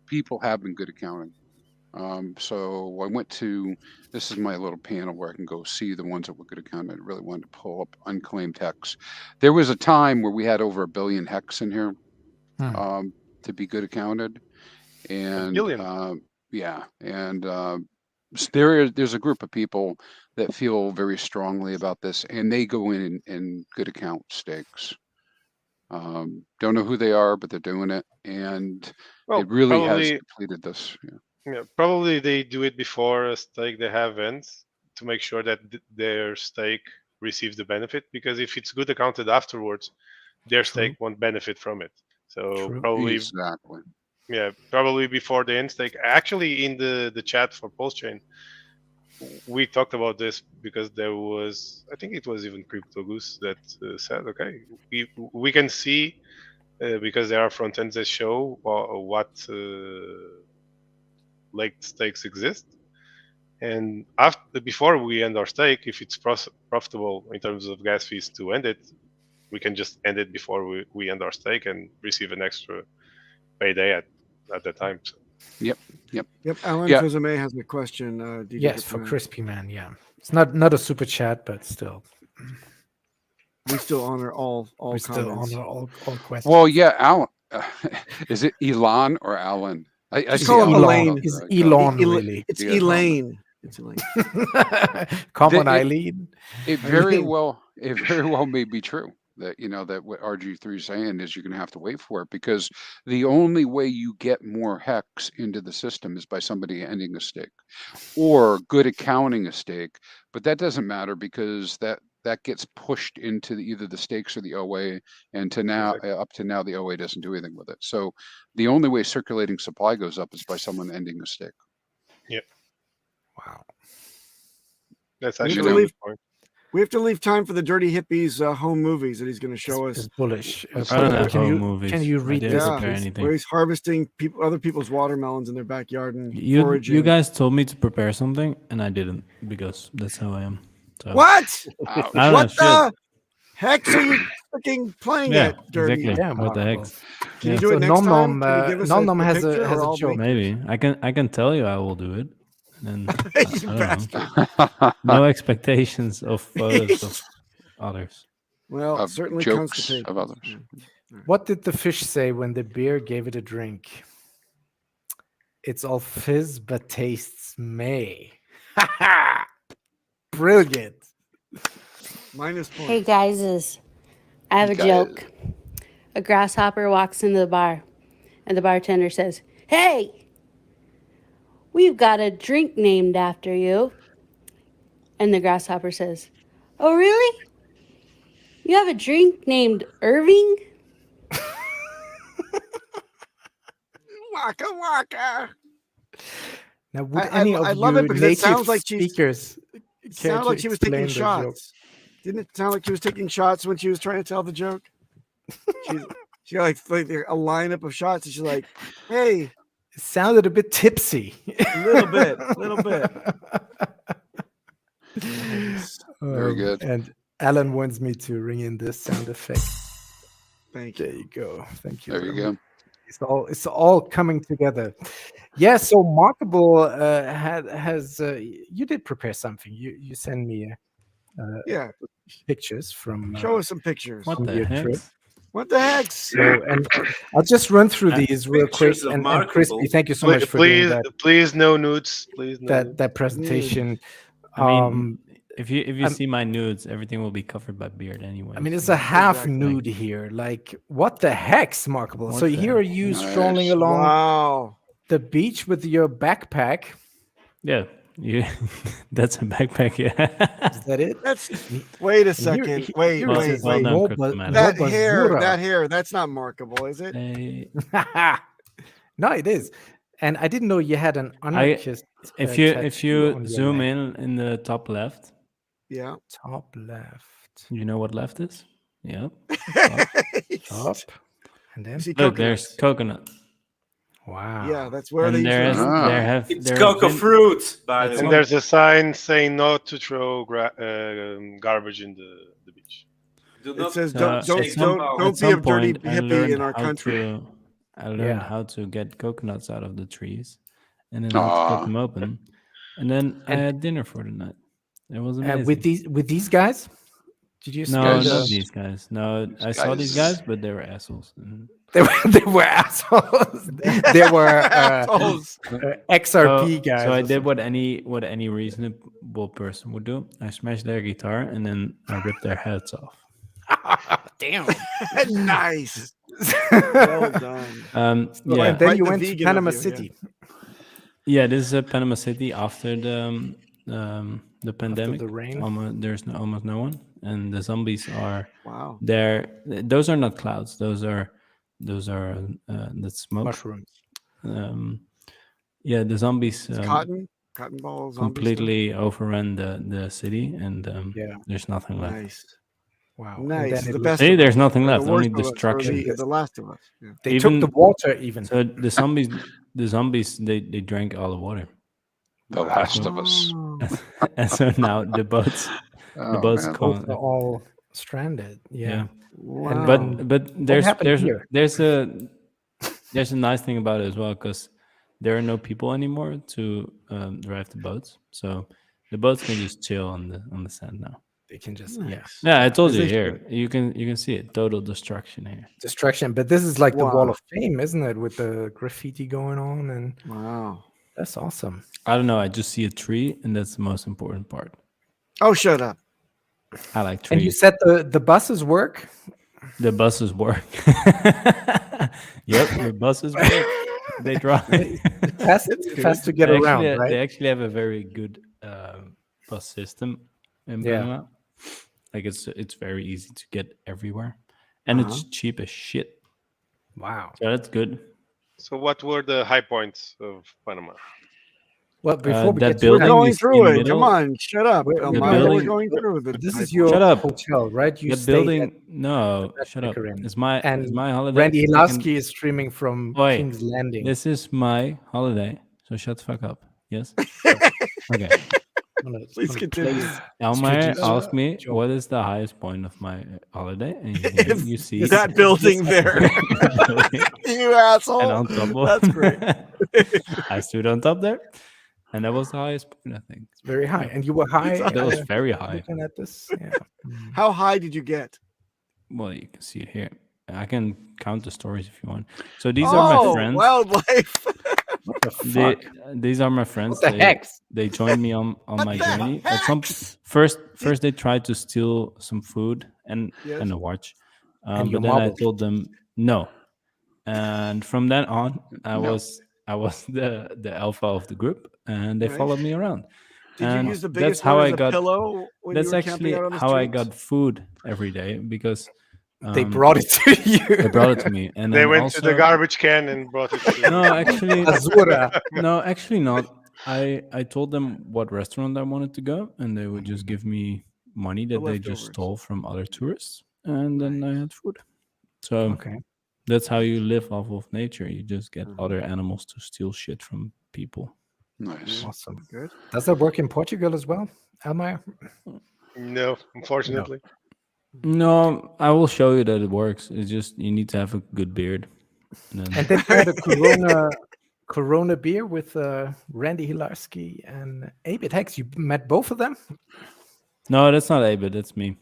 people have been good accounting. So I went to, this is my little panel where I can go see the ones that were good accounting. I really wanted to pull up unclaimed hex. There was a time where we had over 1 billion hex in here to be good accounted. And yeah, and there's a group of people that feel very strongly about this, and they go in and good account stakes. Don't know who they are, but they're doing it, and it really has depleted this. Yeah, probably they do it before a stake they have ends to make sure that their stake receives the benefit. Because if it's good accounted afterwards, their stake won't benefit from it. So probably exactly. Yeah, probably before the end stake. Actually, in the chat for Postchain, we talked about this because there was, I think it was even Crypto Goose that said, okay, we can see because there are front ends that show what late stakes exist, and before we end our stake, if it's profitable in terms of gas fees to end it, we can just end it before we end our stake and receive an extra payday at the time. So. Yep. Alan Fizame has a question. Yes, for ChrispyMan. Yeah, it's not a super chat, but still, we still honor all we comments. still honor all questions. Well, yeah, Alan. Is it Elon or Alan? I call him Elaine. It's Elon, really. It's Elaine. It's Elaine. Come on, Eileen. It very well may be true that that what RG3 is saying is you're going to have to wait for it, because the only way you get more hex into the system is by somebody ending a stake or good accounting a stake. But that doesn't matter because that gets pushed into either the stakes or the OA, and up to now the OA doesn't do anything with it. So the only way circulating supply goes up is by someone ending a stake. Yep. Wow. That's actually the point. We have to leave time for the Dirty Hippies home movies that he's going to show us. It's bullish. I don't have home movies. Can you read this? Where he's harvesting other people's watermelons in their backyard and foraging. You guys told me to prepare something, and I didn't, because that's how I am. So. What? What the heck are you freaking playing at, Dirty? Exactly. Yeah, what the heck? Can you do it next time? Nom Nom has a joke. Maybe I can tell you I will do it. And you bastard. No expectations of photos of others. Well, certainly jokes of others. What did the fish say when the bear gave it a drink? It's all fizz, but tastes May. Brilliant. Minus point. Hey guys, I have a joke. A grasshopper walks into the bar, and the bartender says, "Hey, we've got a drink named after you." And the grasshopper says, "Oh, really? You have a drink named Irving?" Waka waka. Now, would any of I love you it because it native sounds like speakers it sounded like she was taking shots. Didn't it sound like she was taking shots when she was trying to tell the joke? She got like a lineup of shots, and she's like, "Hey." It sounded a bit tipsy. A little bit. Very good. And Alan wants me to ring in this sound effect. Thank you. There you go. Thank you. There you go. It's all coming together. Yeah. So Markable has you did prepare something. You send me pictures from. Show us some pictures. What the heck? Trip. What the heck? So, and I'll just run through these real quick. And Crispy, thank you so much for doing that. Please, no nudes. Please, no that presentation. I mean, if you see my nudes, everything will be covered by beard anyway. I mean, it's a half nude here. Like, what the heck's Markable? So here are you strolling along the beach with your backpack. Yeah, You, that's a backpack, yeah. Is that it? That's. Wait a And here- second. here- Wait, here it wait, says well wait. done, Noba- ChrispyMan. That Noba hair, Zura. that hair, that's not markable, is it? No, it is. And I didn't know you had an anarchist. If tattoo you on your zoom neck. in the top left, Yeah. Top left. you know what left is? Yeah. Top. And then You see Look, coconuts. there's coconut. wow. Yeah, that's where And they there usually. Ah. It's cocoa fruit, by the And way. there's a sign saying not to throw garbage in the beach. Do It not says Uh, don't take don't them out. don't At be a some dirty point, I hippie learned in our how country. I learned Yeah. how to get coconuts out of the trees, and then how to cut Aw. them open, and then I And- had dinner for the night. It was amazing. with these guys? Did you no, guys- not these guys. No, I saw these guys- guys, but they were assholes. And They were assholes. They were Assholes. XRP guys. So I or did what any reasonable person would do. I smashed their guitar and then I ripped their heads off. Damn. Nice. Well done. Yeah, And then Quite you the went to vegan Panama of you, yeah. City. yeah. This is Panama City after the pandemic. the rain. There's almost no one, and the zombies are Wow. there. Those are not clouds. Those are that's smoke. Mushrooms. Yeah, the zombies It's cotton balls. completely overrun the city, and Yeah. there's nothing left. Nice. Wow. And Nice. then it The was- best. See, of there's us, nothing or left, the only worst of us, or destruction. The last of us. Yeah. They Even- took the water even. So the zombies, they drank all the water, The Last of Us. Oh. and so now the boats Oh, boats man. can't. Both are all stranded. Yeah. Wow. But there's happened here? there's a nice thing about it as well, because there are no people anymore to drive the boats, so the boats can just chill on the sand now. They can just Yeah, I told As you they here. You can see it. Total destruction here. destruction. But this is like the Wall Wow. of Fame, isn't it? With the graffiti going on, and Wow. that's awesome. I don't know. I just see a tree, and that's the most important part. Oh, shut up. I like And you trees. said the buses work. The buses work. Yep, the buses work. They drive. Fast to get They around, actually, right? They actually have a very good bus system in Yeah. Panama. Like it's very easy to get everywhere, and it's cheap as shit. Wow. So that's good. So what were the high points of Panama? Well, before we that get to We're building that, going is through in it. middle. Come on, shut up. We're- Elmira. building- We're going through the. this is your Shut up. hotel, right? You The stayed building. No, at shut up. Becker It's my and it's my holiday. Randy I can- Hilasky is streaming from Oi, King's Landing. This is my holiday, so shut the fuck up. Yes. Okay. Please continue. Elmire Strategic asked me joke. what is the highest point of my holiday, and you see That building there. You asshole. and on top of That's great. I stood on top there, and that was the highest point, I think. It's very high, and you were high. That was very high. Looking at this, yeah. How high did you get? Well, you can see it here. I can count the stories if you want. So these are my friends. Wildlife. What the fuck? These are my friends. What the heck? They joined me on my the journey. At hex? first they tried to steal some food and Yes. a watch, And your but then I marbles. told them no. And from then on, I was the alpha of the group, and they Right. followed me around. Did And you use the that's biggest how one I as a got. pillow when That's you were camping actually out on the how I streets? got food every day, because They brought it to you. They brought it to me, and They then went to the also- garbage can and brought it to No, actually, Azura. no, actually not. I told them what restaurant I wanted to go, and they would just give me money that they just leftovers. stole from other tourists, and then I had food. So Okay. that's how you live off of nature. You just get other animals to steal shit from people. Nice. Awesome. Good. Does that work in Portugal as well, Elmire? No, unfortunately. No, I will show you that it works. It's just you need to have a good beard. And then, And then you had a Corona beer with Randy Hilarski and Abit Hex. You met both of them? no, that's not Abed. That's me.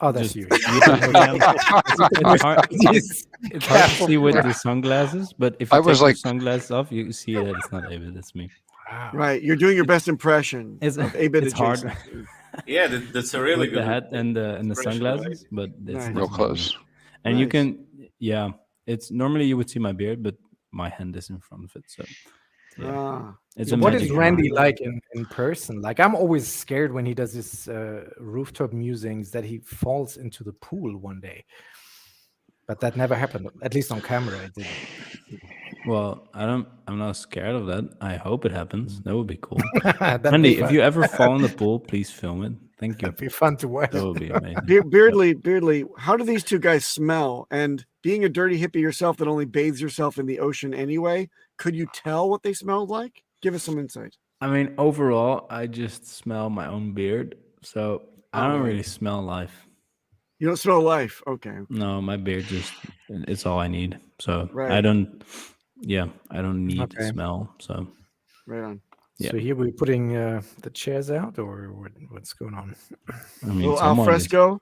Oh, that's Just- you. It's hard, Jeez. it's hard to see with the sunglasses, but if I you take was the like- sunglasses off, you see that it's not Abed. That's me. Wow. Right. You're doing your best impression It's, of A-bit it's hard adjacent. Yeah, that's a really with the good. hat and the impression, sunglasses, but it's Nice. Real definitely me. close. And you Nice. can, yeah, it's normally you would see my beard, but my hand is in front of it. So Yeah. Ah. It's So a what magic is Randy wand. like in person? Like, I'm always scared when he does his rooftop musings that he falls into the pool one day. But that never happened, at least on camera. It didn't. Well, I'm not scared of that. I hope it happens. That would be cool. That'd be Randy, if fun. you ever fall in the pool, please film it. Thank you. That'd be fun to watch. That would be amazing. Beardley, how do these two guys smell? And being a dirty hippie yourself that only bathes yourself in the ocean anyway, could you tell what they smelled like? Give us some insight. I mean, overall, I just smell my own beard, so I don't right. really smell life. You don't smell life. Okay. No, my beard it's all I need. So Right. I don't need Okay. smell. So Right on. Yeah. So here we're putting the chairs out, or what's going on? I mean, little al fresco.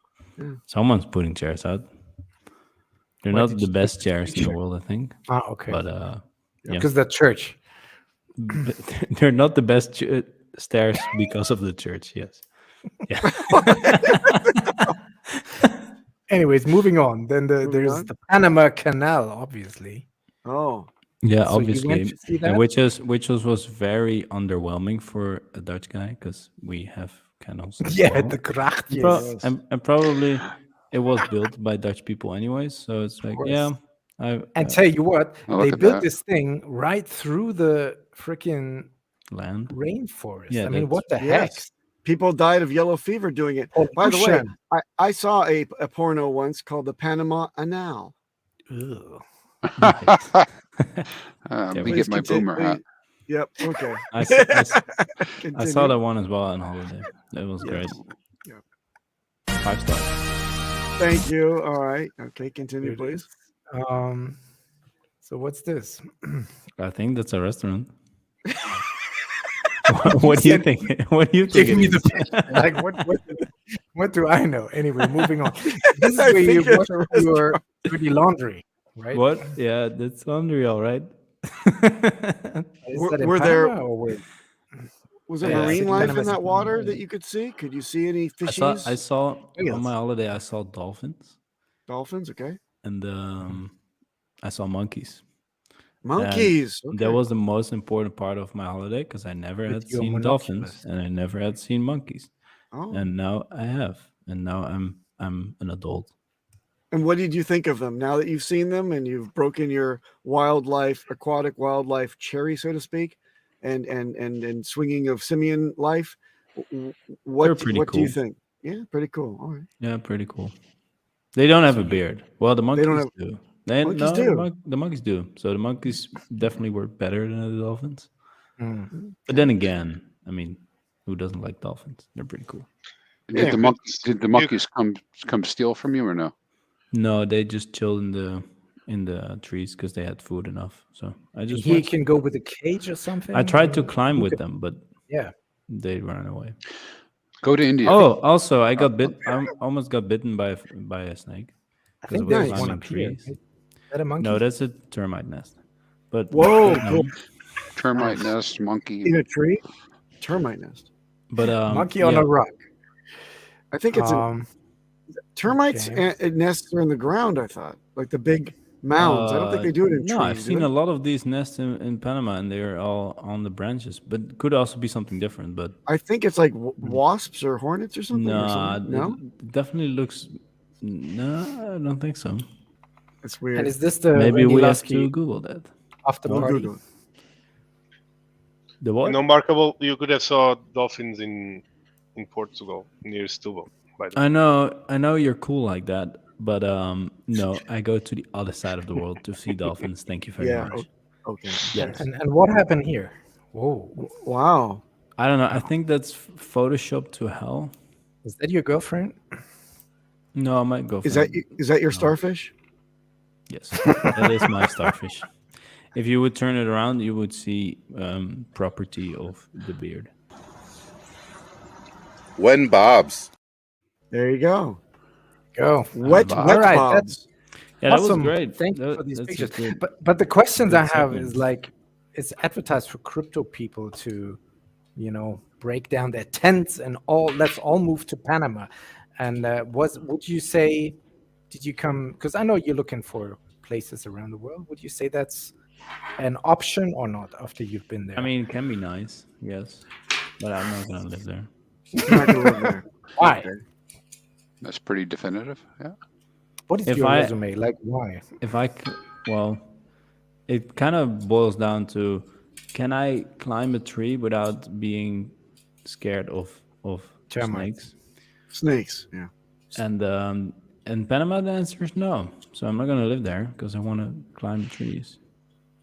Someone's putting chairs out. They're Why not did the you best put chairs in the chair? world, I think. Ah, okay. But yeah, Because the church. they're not the best stairs because of the church. Yes. Yeah. Anyways, moving on. Then Moving there's on. the Panama Canal, obviously. Oh. Yeah, So you went obviously, to see and that? which was very underwhelming for a Dutch guy because we have canals. as Yeah, well. the grachtjes. Yes. And probably it was built by Dutch people anyways, so it's like, course. yeah, And tell you what, Oh, look they at built that. this thing right through the freaking land. rainforest. Yeah, I mean, what the Yes. heck? People died of yellow fever doing it. By the way, I saw a porno once called the Panama Anal. Ugh. Nice. Let me Please get my continue, boomer hat. please. Yep. Okay. I saw Continue. that one as well on holiday. That was Yes. great. Yep. 5 stars. Thank you. All right. Okay. Continue, Here it please. is. So what's this? I think that's a restaurant. What do you think? What do you think? Give it me is? the picture. Like what do I know? Anyway, moving on. This is I where you think wash it's a your dirty laundry, right? What? Yeah, that's laundry, all right. Is that in Were there- Panama or where? Was there Yeah, marine City life Panama in that City. water that you could see? Could you see any I fishies? saw Yes. on my holiday. I saw dolphins Dolphins. Okay. and I saw monkeys. Monkeys. Okay. That was the most important part of my holiday because I never With had your seen dolphins monoculars. and I never had seen monkeys, Oh. and now I have, and now I'm an adult. And what did you think of them now that you've seen them and you've broken your aquatic wildlife cherry, so to speak, and swinging of simian life? What pretty do you cool. think? Yeah, pretty cool. All right. Yeah, pretty cool. They don't have a beard. Well, the monkeys don't have- do. Monkeys do. The monkeys do. So the monkeys definitely work better than the dolphins. Mm. But then again, I mean, who doesn't like dolphins? They're pretty cool. Yeah. Did the monkeys come steal from you or no? No, they just chilled in the trees because they had food enough. So I just He watched. can go with a cage or something. I tried to climb with them, but Yeah. they ran away. Go to India. Oh, also, I got bit. I almost got bitten by a snake. I 'cause think it was there's climbing one up here. trees. Is that a monkey? No, that's a termite nest. But Whoa, um, Termite nest, monkey. in a tree, termite nest. but monkey on yeah. a rock. I think it's termites okay. and nests are in the ground. I thought like the big mounds. I don't think they do it in trees. No, I've do seen they? a lot of these nests in Panama, and they're all on the branches. But it could also be something different. But I think it's like wasps or hornets or something. nah, No, it definitely looks. No, I don't think so. it's weird. And is this the Maybe Randy we have Lusky to Google that. after We'll party? Google it. The what? In Unmarkable, you could have saw dolphins in Portugal near Setúbal. By the way. I know you're cool like that, but no, I go to the other side of the world to see dolphins. Thank you very Yeah. much. Okay. Yes. And what happened here? Whoa. Wow. I don't know. I think that's Photoshop to hell. Is that your girlfriend? No, I might go. Is that your starfish? Yes, that is my starfish. If you would turn it around, you would see property of the beard. When Bob's. There you go. Go. Wet All right, bobs. Yeah, that awesome. was great. Thank you That- for these that's a pictures. good- But the questions I good have segment. is like, it's advertised for crypto people to, break down their tents and all. Let's all move to Panama. And would you say, did you come? Because I know you're looking for places around the world. Would you say that's an option or not after you've been there? I mean, it can be nice, yes, but I'm not gonna live there. You're not gonna live there. Why? Okay. That's pretty definitive. Yeah. What is If your I- resume like? Why? Well, it kind of boils down to, can I climb a tree without being scared of Termites. snakes? Snakes. Yeah. And in Panama, the answer is no. So I'm not gonna live there because I want to climb trees.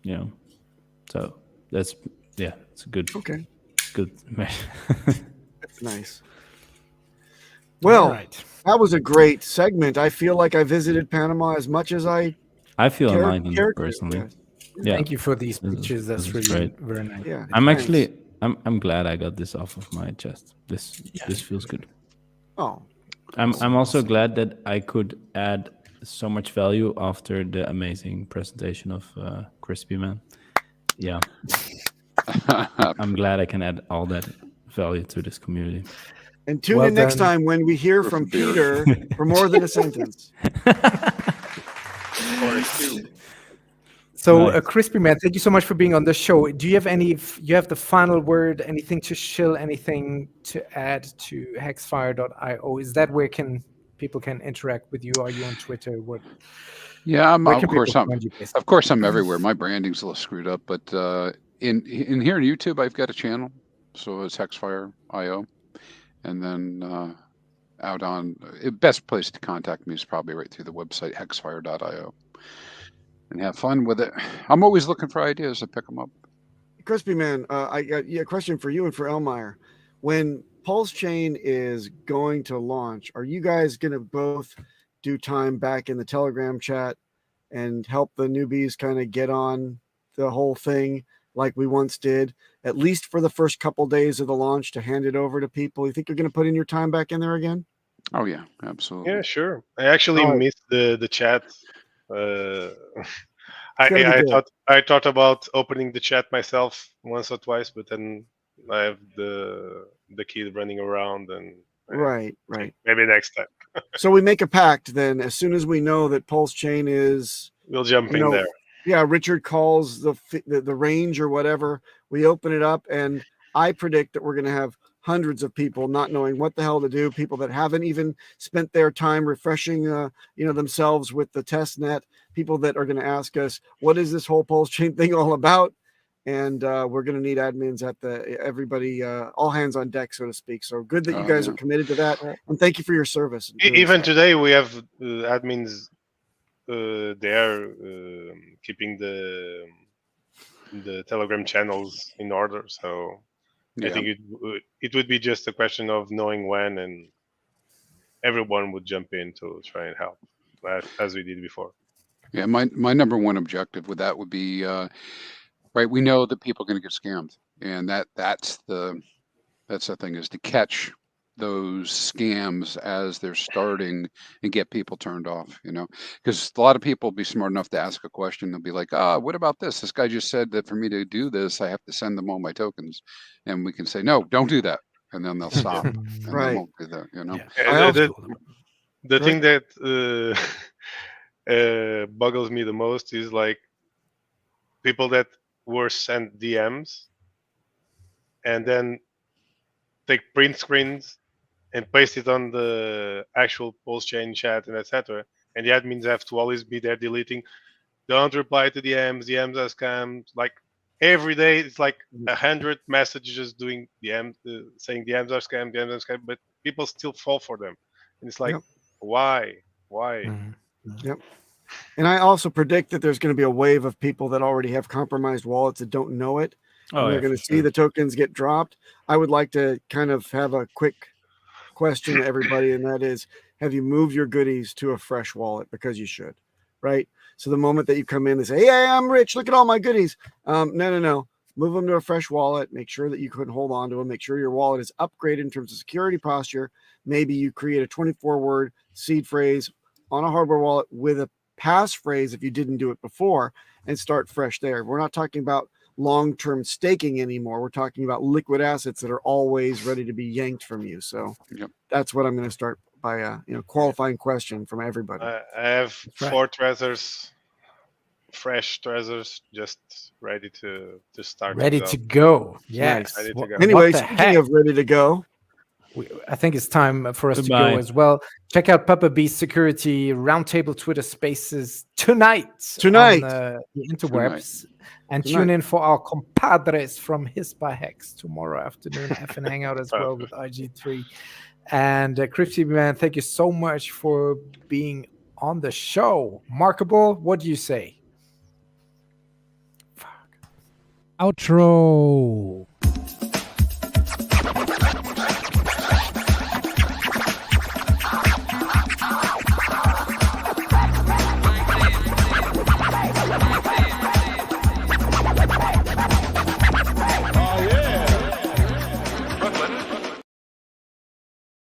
You know, so it's a good Okay. measure. That's nice. Well, All right. that was a great segment. I feel like I visited Panama as much as I feel cared enlightened to. personally. Yes. Yeah, Thank you for these This is- speeches. That's this is really great. very nice. Yeah. I'm Thanks. actually I'm glad I got this off of my chest. This feels good. Oh, I'm also glad that I could add so much value after the amazing presentation of ChrispyMan. Yeah, I'm glad I can add all that value to this community. and tune Well in next done. time when we hear For from beer. Peter for more than a sentence. Or two. So, Nice. ChrispyMan, thank you so much for being on the show. Do you have you have the final word, anything to shill, anything to add to hexfire.io? Is that where people can interact with you? Are you on Twitter? What? Yeah, Where of can course people find you, basically? Of course, I'm everywhere. My branding's a little screwed up, but in here on YouTube, I've got a channel, so it's Hexfire.io, and then out on best place to contact me is probably right through the website hexfire.io, and have fun with it. I'm always looking for ideas to pick them up. ChrispyMan, I got a question for you and for Elmire. When Pulse Chain is going to launch, are you guys going to both do time back in the Telegram chat and help the newbies kind of get on the whole thing like we once did, at least for the first couple days of the launch, to hand it over to people? You think you're going to put in your time back in there again? Oh yeah, absolutely. Yeah, sure. I actually All right. missed the chat. Uh, It's gonna be I good. thought about opening the chat myself once or twice, but then I have the kid running around, and Right. maybe next time So we make a pact then. As soon as we know that Pulse Chain is, we'll jump you in know, there. yeah, Richard calls the range or whatever, we open it up, and I predict that we're going to have hundreds of people not knowing what the hell to do, people that haven't even spent their time refreshing themselves with the test net, people that are going to ask us, what is this whole Pulse Chain thing all about? And we're going to need admins at everybody, all hands on deck, so to speak. So good that you guys are committed to that, and thank you for your service. Even today, we have admins there keeping the Telegram channels in order. So I think it would be just a question of knowing when, and everyone would jump in to try and help, as we did before. Yeah, my number one objective with that would be right. We know that people are going to get scammed, and that's the thing, is to catch those scams as they're starting and get people turned off. Because a lot of people will be smart enough to ask a question. They'll be like, what about this? This guy just said that for me to do this, I have to send them all my tokens, and we can say, no, don't do that, and then they'll stop, and Right. they won't do that. The thing that boggles me the most is like people that were sent DMs and then take print screens and paste it on the actual Pulse Chain chat and etc. And the admins have to always be there deleting. Don't reply to DMs. DMs are scams. Like every day, it's like 100 messages doing DMs, saying DMs are scam, DMs are scam, but people still fall for them. And it's like, why? Yep. And I also predict that there's going to be a wave of people that already have compromised wallets that don't know it. And they're going to see the tokens get dropped. I would like to kind of have a quick question to everybody, and that is, have you moved your goodies to a fresh wallet? Because you should, right? So the moment that you come in and say, hey, I'm rich, look at all my goodies. No. Move them to a fresh wallet. Make sure that you can hold on to them. Make sure your wallet is upgraded in terms of security posture. Maybe you create a 24-word seed phrase on a hardware wallet with a passphrase if you didn't do it before, and start fresh there. We're not talking about long-term staking anymore. We're talking about liquid assets that are always ready to be yanked from you. So that's what I'm going to start by qualifying question from everybody. I have four treasures fresh treasures just ready to start. Ready things to out. go. Yes. Ready to What- go. Anyway, what the speaking heck? of ready to go, I think it's time for us to Goodbye. go as well. Check out Papa B Security Roundtable Twitter Spaces tonight on the interwebs. And tune in for our compadres from HEX tomorrow afternoon, F and Hangout as well with IG3. And ChrispyMan, thank you so much for being on the show. Markable, what do you say? Outro.